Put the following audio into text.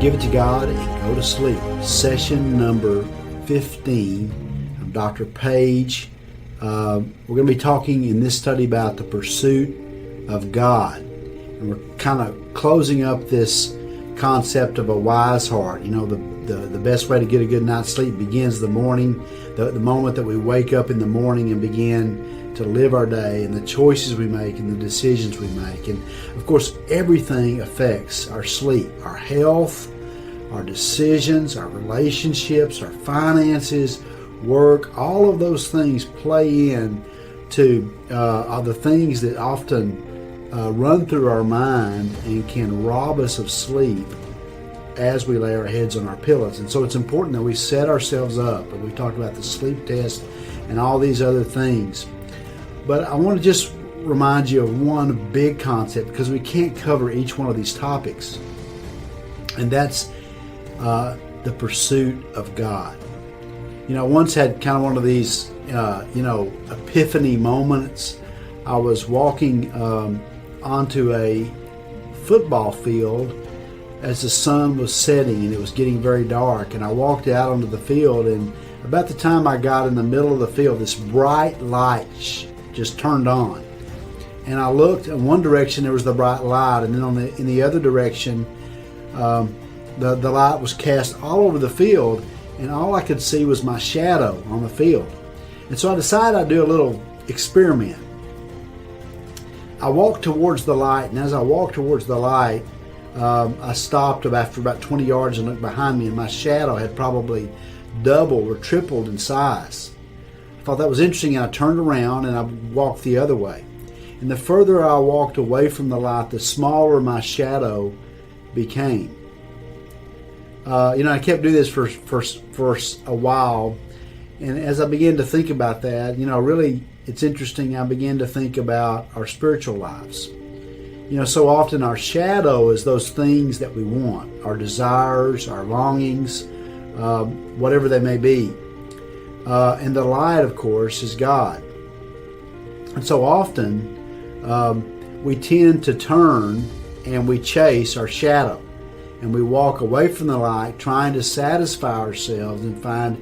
Give it to God and go to sleep. Session number 15. I'm Dr. Page. We're going to be talking in this study about the pursuit of God. And we're kind of closing up this concept of a wise heart. You know, the best way to get a good night's sleep begins the morning, the moment that we wake up in the morning and begin to live our day, and the choices we make and the decisions we make. And of course, everything affects our sleep, our health, our decisions, our relationships, our finances, work. All of those things play in to the things that often run through our mind and can rob us of sleep as we lay our heads on our pillows. And so it's important that we set ourselves up. And we talked about the sleep test and all these other things. But I want to just remind you of one big concept, because we can't cover each one of these topics. And that's the pursuit of God. You know, I once had kind of one of these, epiphany moments. I was walking onto a football field as the sun was setting and it was getting very dark. And I walked out onto the field, and about the time I got in the middle of the field, this bright light just turned on. And I looked in one direction, there was the bright light, and then in the other direction, the light was cast all over the field, and all I could see was my shadow on the field. And so I decided I'd do a little experiment. I walked towards the light, and as I walked towards the light, I stopped after about 20 yards and looked behind me, and my shadow had probably doubled or tripled in size. I thought that was interesting, and I turned around and I walked the other way. And the further I walked away from the light, the smaller my shadow became. I kept doing this for a while, and as I began to think about that, really it's interesting, I began to think about our spiritual lives. So often our shadow is those things that we want, our desires, our longings, whatever they may be. And the light, of course, is God. And so often we tend to turn and we chase our shadow. And we walk away from the light trying to satisfy ourselves and find